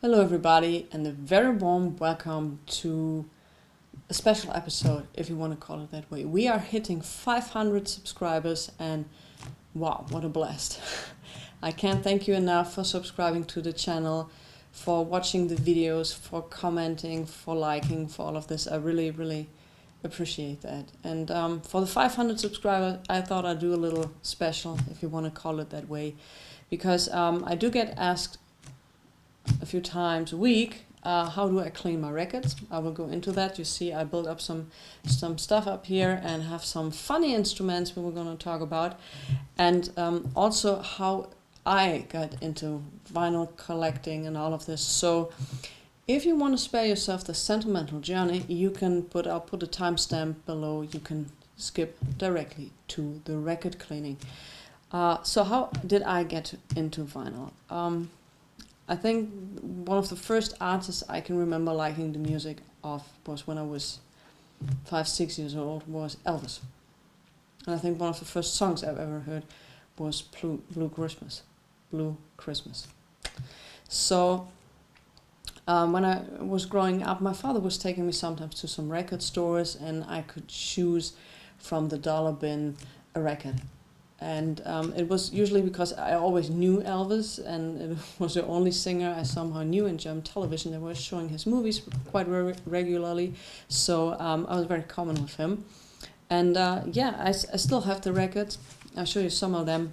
Hello, everybody, and a very warm welcome to a special episode, if you want to call it that way. We are hitting 500 subscribers, and wow, what a blast! I can't thank you enough for subscribing to the channel, for watching the videos, for commenting, for liking, for all of this. I really, really appreciate that. And for the 500 subscribers, I thought I'd do a little special, if you want to call it that way, because I do get asked a few times a week. How do I clean my records? I will go into that. You see, I built up some stuff up here and have some funny instruments we were going to talk about, and also how I got into vinyl collecting and all of this. So, if you want to spare yourself the sentimental journey, you can I'll put a timestamp below. You can skip directly to the record cleaning. So how did I get into vinyl? I think one of the first artists I can remember liking the music of was when I was 5-6 years old, was Elvis. And I think one of the first songs I've ever heard was Blue Christmas. Blue Christmas. So when I was growing up, my father was taking me sometimes to some record stores, and I could choose from the dollar bin a record. And it was usually because I always knew Elvis, and it was the only singer I somehow knew in German television. They were showing his movies quite regularly, so I was very common with him. And I still have the records. I'll show you some of them.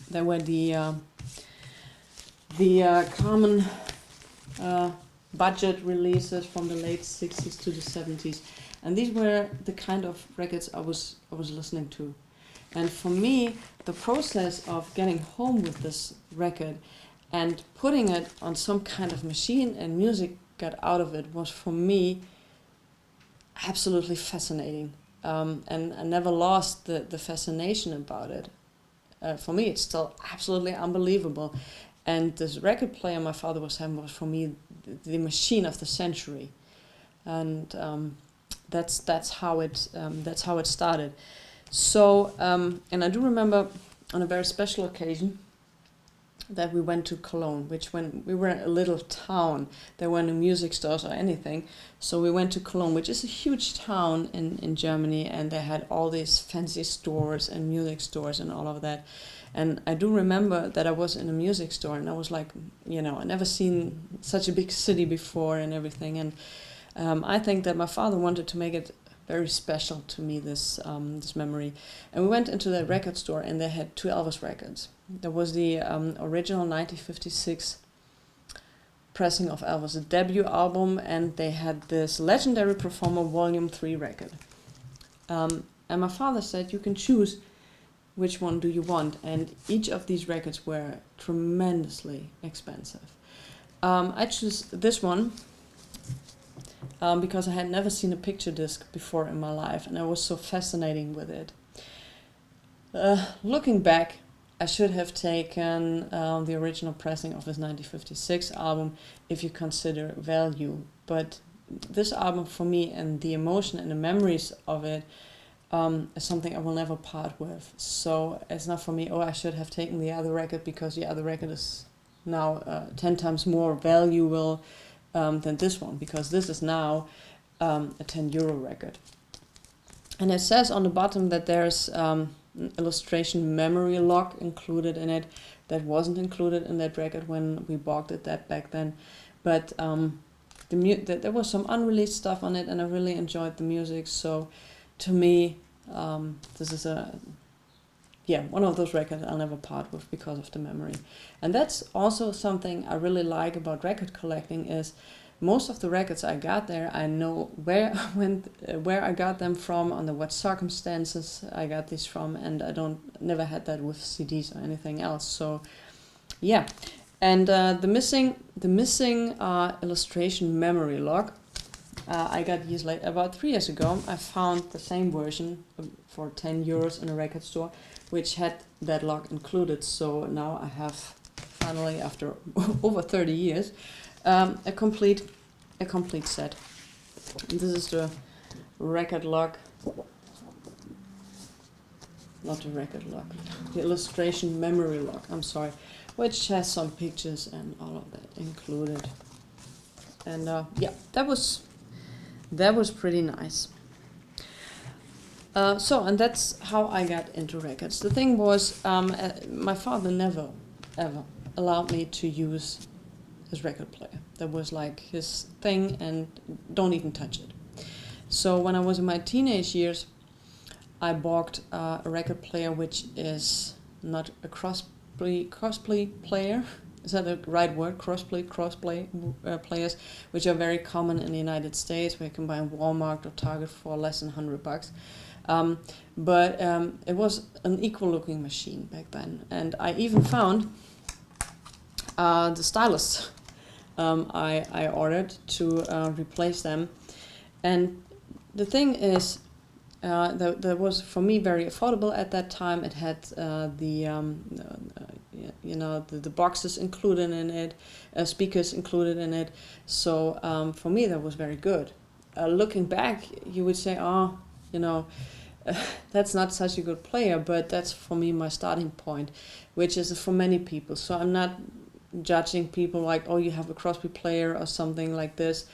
They were the common budget releases from the late 60s to the 70s, and these were the kind of records I was listening to. And for me, the process of getting home with this record and putting it on some kind of machine and music got out of it was, for me, absolutely fascinating. And I never lost the fascination about it. For me, it's still absolutely unbelievable. And this record player my father was having was, for me, the machine of the century. And that's how it started. So, and I do remember on a very special occasion that we went to Cologne, which when we were in a little town, there were no music stores or anything. So we went to Cologne, which is a huge town in Germany, and they had all these fancy stores and music stores and all of that. And I do remember that I was in a music store, and I was like, I never seen such a big city before and everything. And I think that my father wanted to make it very special to me, this memory. And we went into the record store, and they had 2 Elvis records. There was the original 1956 pressing of Elvis' debut album, and they had this Legendary Performer Volume 3 record. And my father said, you can choose which one do you want, and each of these records were tremendously expensive. I chose this one, because I had never seen a picture disc before in my life, and I was so fascinating with it. Looking back, I should have taken the original pressing of his 1956 album, if you consider value. But this album, for me, and the emotion and the memories of it, is something I will never part with. So it's not for me, I should have taken the other record because the other record is now 10 times more valuable than this one, because this is now a €10 record. And it says on the bottom that there's an illustration memory lock included in it that wasn't included in that record when we bought it that back then. But there was some unreleased stuff on it, and I really enjoyed the music. So to me, this is one of those records I'll never part with because of the memory. And that's also something I really like about record collecting, is most of the records I got there, I know where I got them from, under what circumstances I got these from, and I never had that with CDs or anything else. So yeah, and the missing illustration memory lock, I got years later, about 3 years ago. I found the same version for €10 in a record store, which had that lock included. So now I have, finally, after over 30 years, a complete set. And this is the record lock, not the record lock, the illustration memory lock. I'm sorry, which has some pictures and all of that included. And yeah, that was pretty nice. And that's how I got into records. The thing was, my father never, ever allowed me to use his record player. That was like his thing, and don't even touch it. So when I was in my teenage years, I bought a record player which is not a crossplay player. Is that the right word? Crossplay players, which are very common in the United States, where you can buy in Walmart or Target for less than $100. But it was an equal-looking machine back then, and I even found the stylus I ordered to replace them. And the thing is, that was for me very affordable at that time. It had the boxes included in it, speakers included in it. So for me that was very good. Looking back, you would say, oh, that's not such a good player, but that's for me my starting point, which is for many people. So I'm not judging people like, oh, you have a Crosby player or something like this.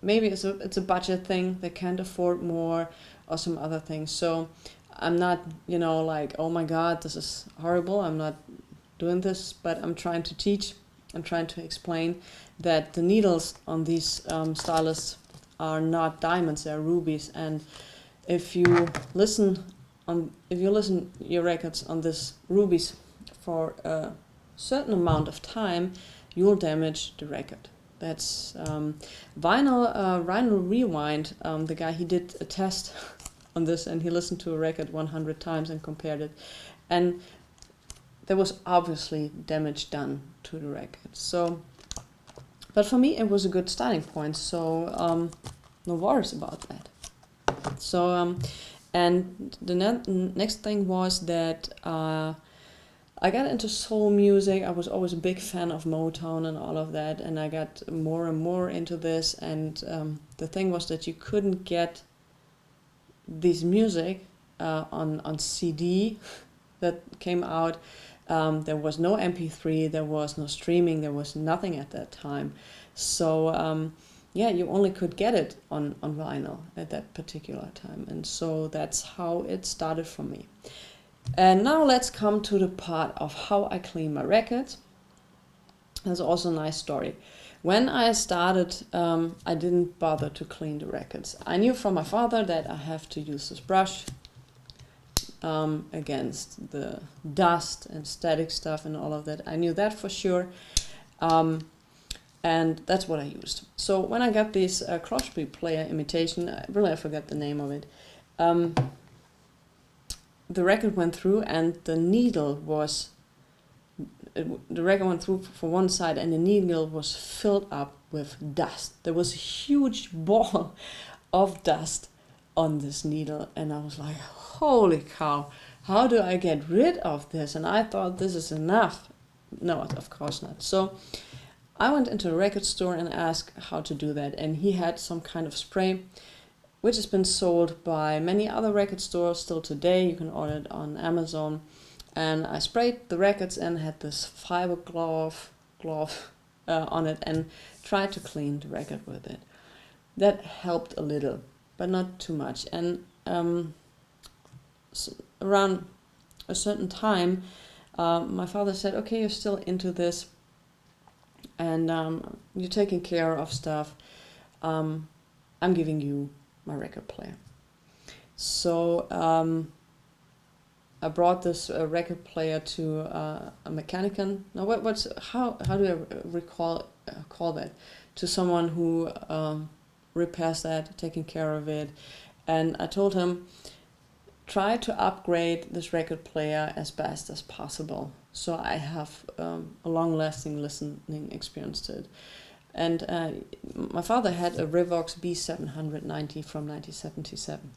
Maybe it's a budget thing, they can't afford more or some other things. So I'm not, like, oh my God, this is horrible, I'm not doing this, but I'm trying to teach, I'm trying to explain that the needles on these stylus are not diamonds, they're rubies. And if you listen your records on this rubies for a certain amount of time, you'll damage the record. That's Vinyl Rewind, the guy, he did a test on this, and he listened to a record 100 times and compared it, and there was obviously damage done to the record. So, but for me it was a good starting point, so no worries about that. So and the next thing was that I got into soul music. I was always a big fan of Motown and all of that, and I got more and more into this. And the thing was that you couldn't get this music on CD that came out. There was no MP3, there was no streaming, there was nothing at that time. So you only could get it on vinyl at that particular time. And so that's how it started for me. And now let's come to the part of how I clean my records. That's also a nice story. When I started, I didn't bother to clean the records. I knew from my father that I have to use this brush against the dust and static stuff and all of that. I knew that for sure. And that's what I used. So when I got this Crosby player imitation, I forgot the name of it, the record went through, and the record went through for one side, and the needle was filled up with dust. There was a huge ball of dust on this needle, and I was like, holy cow, how do I get rid of this? And I thought, this is enough. No, of course not. So I went into a record store and asked how to do that, and he had some kind of spray which has been sold by many other record stores still today. You can order it on Amazon. And I sprayed the records and had this fiber glove on it and tried to clean the record with it. That helped a little, but not too much. And so around a certain time, my father said, okay, you're still into this, and you're taking care of stuff. I'm giving you my record player. So I brought this record player to a mechanician. Now, how do I call that? To someone who repairs that, taking care of it. And I told him, try to upgrade this record player as best as possible, so I have a long-lasting listening experience to it. And my father had a Revox B790 from 1977.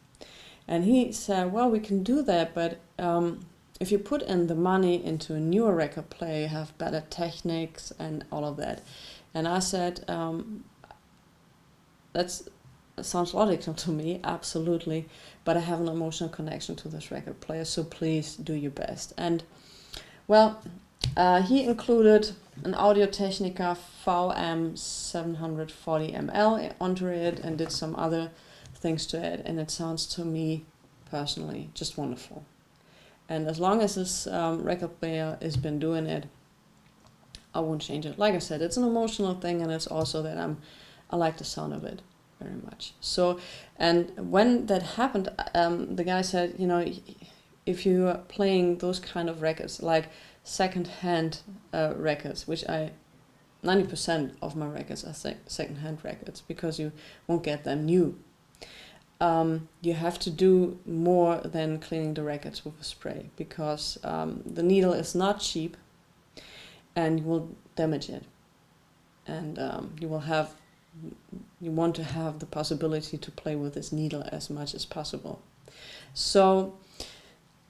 And he said, well, we can do that, but if you put in the money into a newer record player, you have better techniques and all of that. And I said, that sounds logical to me, absolutely, but I have an emotional connection to this record player, so please do your best. And Well, he included an Audio-Technica VM 740ml onto it and did some other things to it, and it sounds to me personally just wonderful. And as long as this record player has been doing it, I won't change it. Like I said, it's an emotional thing, and it's also that I like the sound of it very much. So, and when that happened, the guy said, you know, if you are playing those kind of records, like second-hand records, which 90% of my records are second-hand records, because you won't get them new. You have to do more than cleaning the records with a spray, because the needle is not cheap and you will damage it. And you want to have the possibility to play with this needle as much as possible. So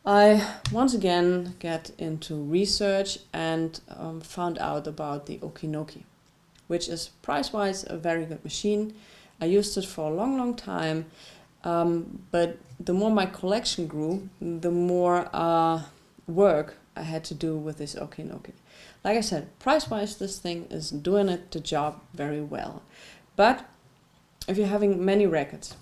I once again get into research and found out about the Okki Noki, which is price-wise a very good machine. I used it for a long time, but the more my collection grew, the more work I had to do with this Okki Noki. Like I said, price-wise this thing is doing the job very well. But if you're having many records,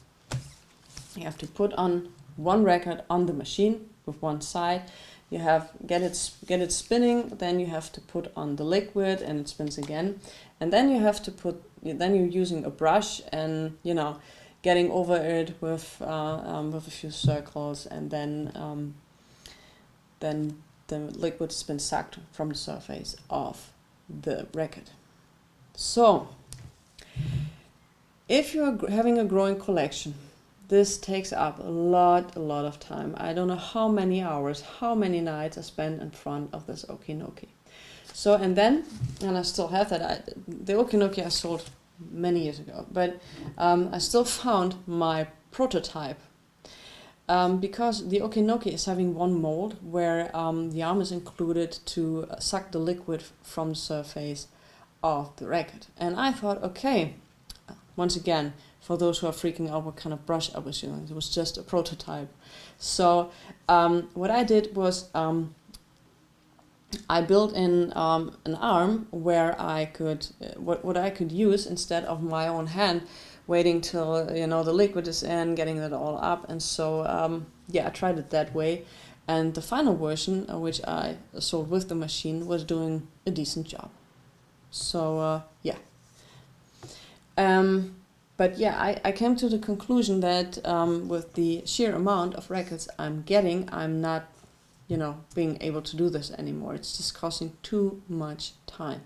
you have to put on one record on the machine with one side. You have get it spinning, then you have to put on the liquid and it spins again. And then you have to then you're using a brush and, you know, getting over it with a few circles, and then the liquid has been sucked from the surface of the record. So, if you're having a growing collection, this takes up a lot of time. I don't know how many hours, how many nights I spent in front of this Okki Noki. So, and I still have that. The Okki Noki I sold many years ago, but I still found my prototype. Because the Okki Noki is having one mold where the arm is included to suck the liquid from the surface of the record. And I thought, okay, once again, for those who are freaking out what kind of brush I was using, it was just a prototype. So what I did was I built in an arm where I could, what I could use instead of my own hand, waiting till, you know, the liquid is in, getting it all up. And so, yeah, I tried it that way. And the final version, which I sold with the machine, was doing a decent job. So, yeah. But yeah, I came to the conclusion that with the sheer amount of records I'm getting, I'm not, you know, being able to do this anymore. It's just costing too much time.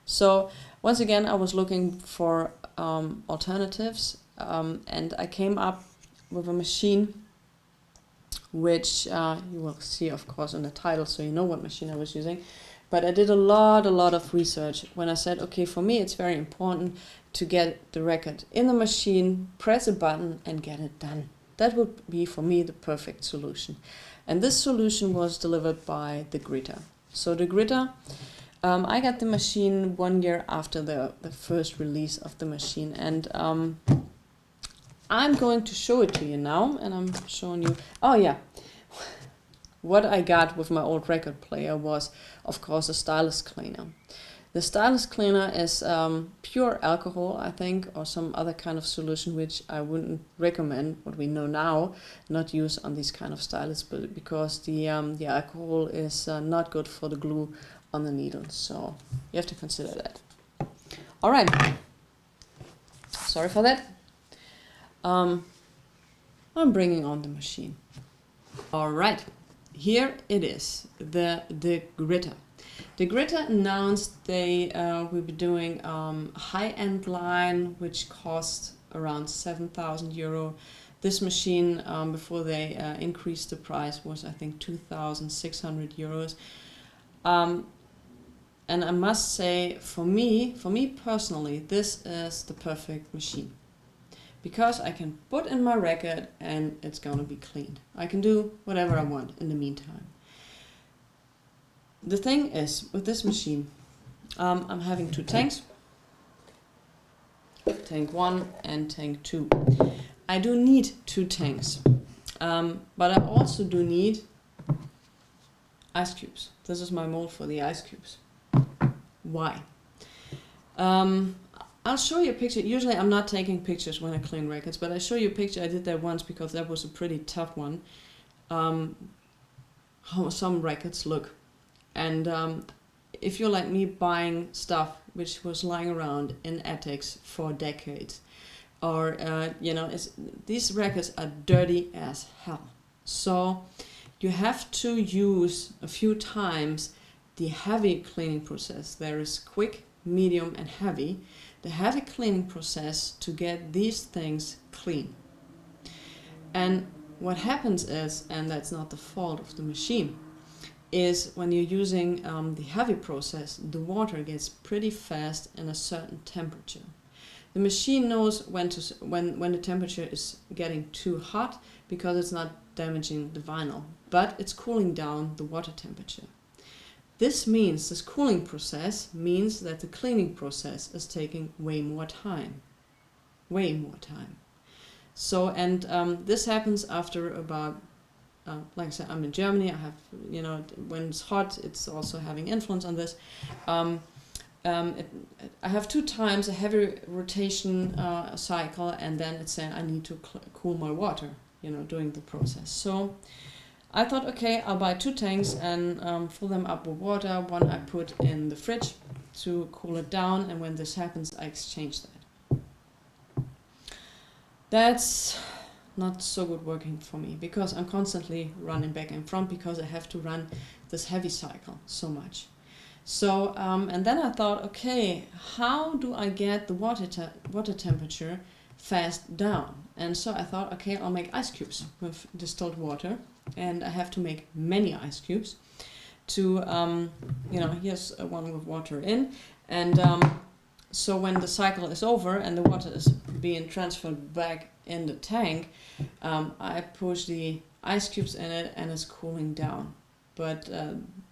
So once again, I was looking for alternatives, and I came up with a machine which you will see, of course, in the title, so you know what machine I was using. But I did a lot of research when I said, okay, for me it's very important to get the record in the machine, press a button and get it done. That would be for me the perfect solution. And this solution was delivered by Degritter. So Degritter, I got the machine 1 year after the first release of the machine, and I'm going to show it to you now, and I'm showing you, oh yeah, what I got with my old record player was, of course, a stylus cleaner. The stylus cleaner is pure alcohol, I think, or some other kind of solution which I wouldn't recommend, what we know now, not use on these kind of stylus, but because the alcohol is not good for the glue on the needle, so you have to consider that. All right, sorry for that. I'm bringing on the machine. All right, here it is, the Degritter. Degritter announced they will be doing a high-end line which costs around 7,000 euro. This machine, before they increased the price, was I think 2,600 euros. And I must say, for me personally, this is the perfect machine. Because I can put in my record and it's gonna be cleaned. I can do whatever I want in the meantime. The thing is, with this machine, I'm having two tanks. Tank 1 and tank 2. I do need two tanks. But I also do need ice cubes. This is my mold for the ice cubes. Why? I'll show you a picture. Usually I'm not taking pictures when I clean records, but I show you a picture. I did that once because that was a pretty tough one. How some records look. And if you're like me, buying stuff which was lying around in attics for decades, or these records are dirty as hell. So you have to use a few times the heavy cleaning process. There is quick, medium, and heavy. The heavy cleaning process to get these things clean. And what happens is, and that's not the fault of the machine, is when you're using the heavy process, the water gets pretty fast in a certain temperature. The machine knows when the temperature is getting too hot because it's not damaging the vinyl, but it's cooling down the water temperature. This cooling process means that the cleaning process is taking way more time. So, and this happens after about, like I said, I'm in Germany. I have, when it's hot, it's also having influence on this. I have 2 times a heavy rotation cycle, and then it's saying I need to cool my water, during the process. So I thought, okay, I'll buy 2 tanks and fill them up with water. One I put in the fridge to cool it down, and when this happens, I exchange that. That's not so good working for me because I'm constantly running back and front because I have to run this heavy cycle so much. So, and then I thought, okay, how do I get the water temperature fast down? And so I thought, okay, I'll make ice cubes with distilled water, and I have to make many ice cubes to, here's one with water in, and so when the cycle is over and the water is being transferred back in the tank, I push the ice cubes in it and it's cooling down. But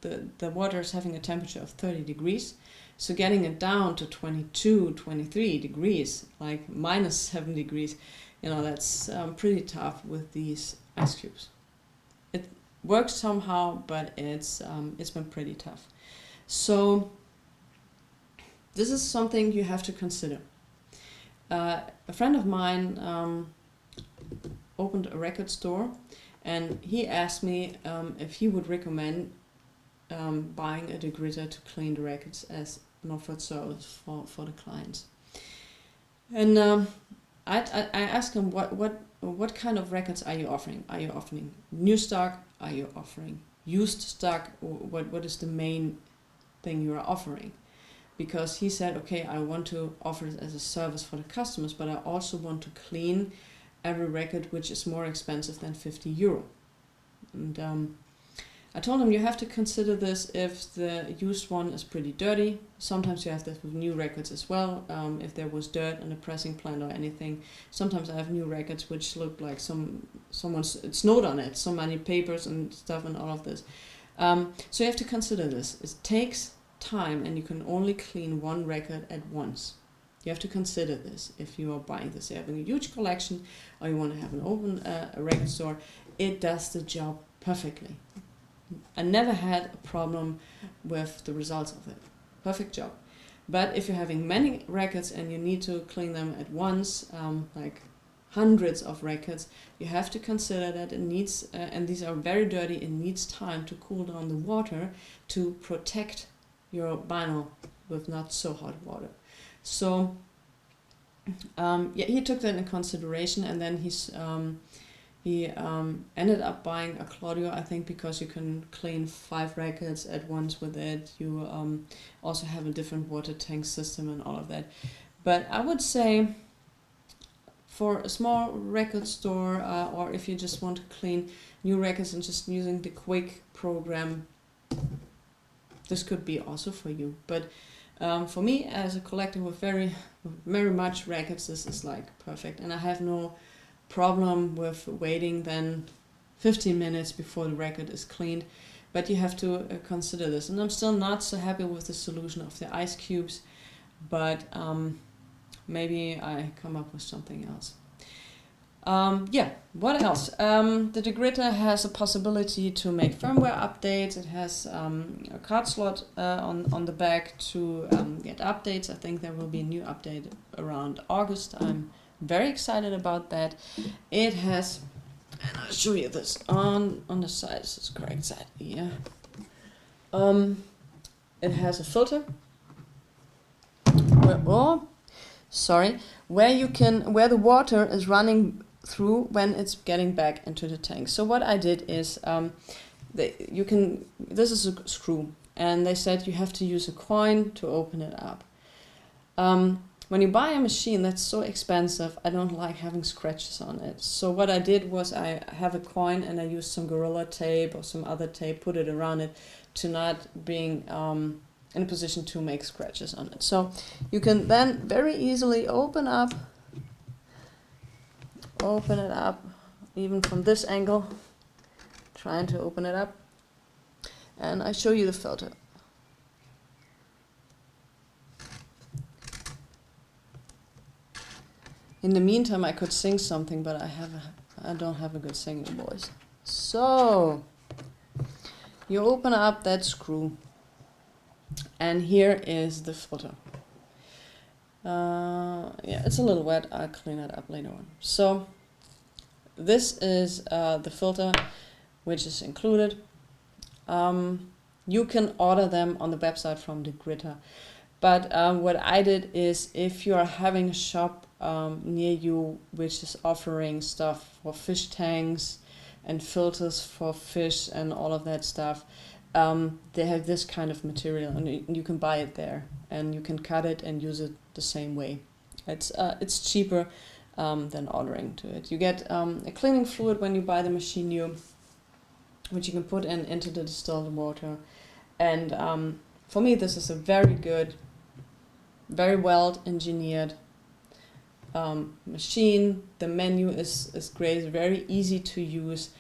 the water is having a temperature of 30 degrees, so getting it down to 22, 23 degrees, like -7 degrees, that's pretty tough with these ice cubes. It works somehow, but it's been pretty tough. So this is something you have to consider. A friend of mine opened a record store, and he asked me if he would recommend buying a Degritter to clean the records as an offered service for the clients. And I asked him, what kind of records are you offering? Are you offering new stock? Are you offering used stock? What is the main thing you are offering? Because he said, okay, I want to offer it as a service for the customers, but I also want to clean every record which is more expensive than €50. And I told him you have to consider this if the used one is pretty dirty. Sometimes you have that with new records as well. If there was dirt in the pressing plant or anything. Sometimes I have new records which look like someone's snowed on it, so many papers and stuff and all of this. So you have to consider this. It takes time, and you can only clean one record at once. You have to consider this if you are buying this. You're having a huge collection, or you want to have an open a record store. It does the job perfectly. I never had a problem with the results of it. Perfect job. But if you're having many records and you need to clean them at once, like hundreds of records, you have to consider that it needs, and these are very dirty, it needs time to cool down the water to protect your vinyl with not so hot water. So he took that into consideration, and then he ended up buying a Claudio, I think, because you can clean 5 records at once with it. You also have a different water tank system and all of that. But I would say for a small record store, or if you just want to clean new records and just using the quick program, this could be also for you. But for me, as a collector with very much records, this is like perfect, and I have no problem with waiting then 15 minutes before the record is cleaned. But you have to consider this, and I'm still not so happy with the solution of the ice cubes, but maybe I come up with something else. Yeah, what else? The Degritter has a possibility to make firmware updates. It has a card slot on the back to get updates. I think there will be a new update around August. I'm very excited about that. It has, and I'll show you this on the side. This is the correct side. Yeah. It has a filter. Where the water is running through when it's getting back into the tank. So what I did is, this is a screw, and they said you have to use a coin to open it up. When you buy a machine that's so expensive, I don't like having scratches on it. So what I did was I have a coin and I used some Gorilla Tape or some other tape, put it around it to not being in a position to make scratches on it. So you can then very easily open it up, even from this angle, trying to open it up. And I show you the filter. In the meantime, I could sing something, but I don't have a good singing voice. So you open up that screw, and here is the filter. Yeah, it's a little wet. I'll clean it up later on. So this is the filter, which is included. You can order them on the website from Degritter. But what I did is, if you are having a shop near you which is offering stuff for fish tanks and filters for fish and all of that stuff, they have this kind of material, and you can buy it there, and you can cut it and use it the same way. It's cheaper than ordering to it. You get a cleaning fluid when you buy the machine new, which you can put into the distilled water. And for me, this is a very good, very well engineered machine. The menu is great, it's very easy to use.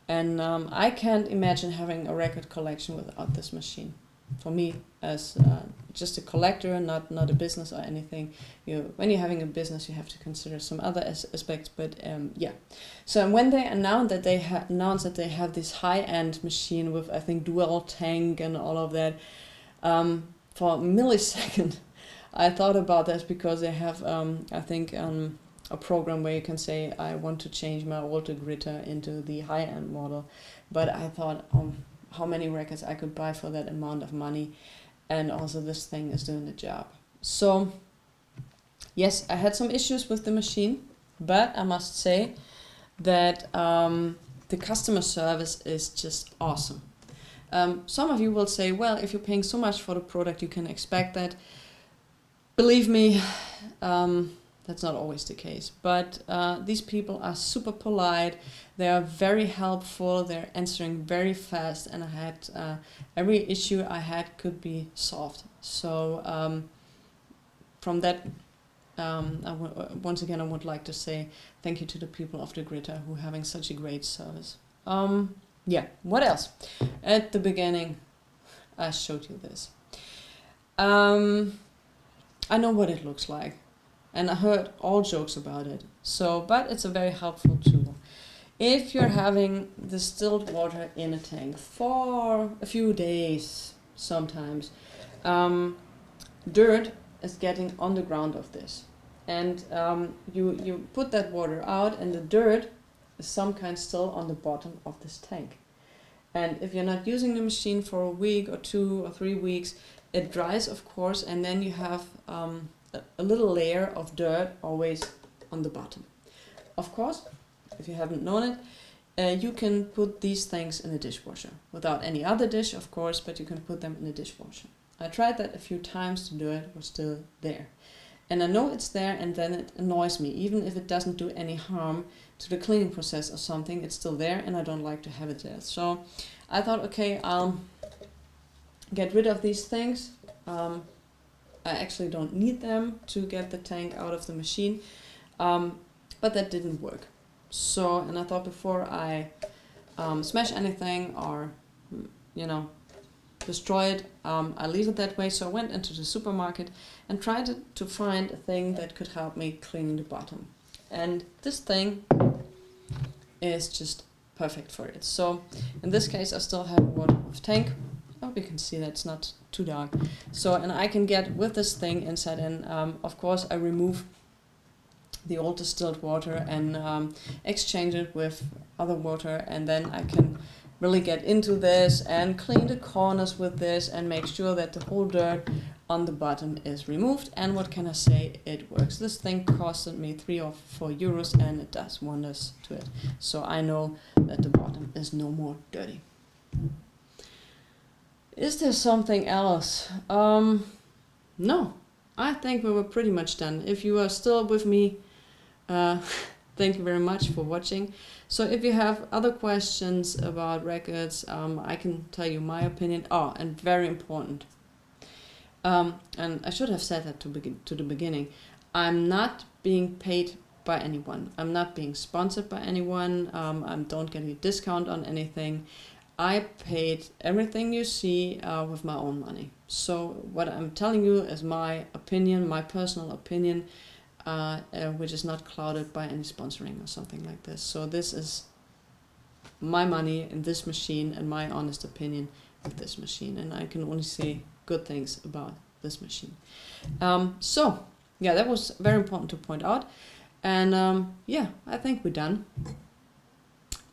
And I can't imagine having a record collection without this machine. For me, as just a collector, not a business or anything. When you're having a business, you have to consider some other aspects. But yeah. So when they announced that they have this high-end machine with, I think, dual tank and all of that, for a millisecond, I thought about that, because they have, I think, a program where you can say, I want to change my old Degritter into the high-end model. But I thought, how many records I could buy for that amount of money, and also this thing is doing the job. So yes, I had some issues with the machine, but I must say that the customer service is just awesome. Some of you will say, well, if you're paying so much for the product, you can expect that. Believe me, that's not always the case. But these people are super polite. They are very helpful. They're answering very fast, and I had every issue I had could be solved. So from that, once again, I would like to say thank you to the people of Degritter who are having such a great service. Yeah, what else? At the beginning, I showed you this. I know what it looks like, and I heard all jokes about it. But it's a very helpful tool. If you're having distilled water in a tank for a few days, sometimes, dirt is getting on the ground of this. And you put that water out, and the dirt is some kind still on the bottom of this tank. And if you're not using the machine for a week or 2 or 3 weeks, it dries, of course, and then you have a little layer of dirt always on the bottom. Of course, if you haven't known it, you can put these things in a dishwasher. Without any other dish, of course, but you can put them in a dishwasher. I tried that a few times to do it, it was still there. And I know it's there, and then it annoys me. Even if it doesn't do any harm to the cleaning process or something, it's still there, and I don't like to have it there. So I thought, okay, I'll get rid of these things. I actually don't need them to get the tank out of the machine, but that didn't work. So, and I thought, before I smash anything or, destroy it, I leave it that way. So I went into the supermarket and tried to find a thing that could help me cleaning the bottom. And this thing is just perfect for it. So in this case I still have a waterproof tank. I hope you can see that it's not too dark. So, and I can get with this thing inside, and of course I remove the old distilled water and exchange it with other water, and then I can really get into this and clean the corners with this and make sure that the whole dirt on the bottom is removed. And what can I say, it works. This thing costed me 3 or 4 euros and it does wonders to it. So I know that the bottom is no more dirty. Is there something else? No, I think we were pretty much done. If you are still with me, thank you very much for watching. So if you have other questions about records, I can tell you my opinion. Oh, and very important. And I should have said that to the beginning. I'm not being paid by anyone. I'm not being sponsored by anyone. I don't get a discount on anything. I paid everything you see with my own money. So what I'm telling you is my opinion, my personal opinion, which is not clouded by any sponsoring or something like this. So this is my money in this machine and my honest opinion of this machine, and I can only say good things about this machine. So yeah, that was very important to point out. And yeah, I think we're done.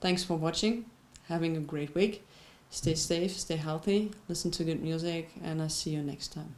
Thanks for watching. Having a great week. Stay safe, stay healthy, listen to good music, and I'll see you next time.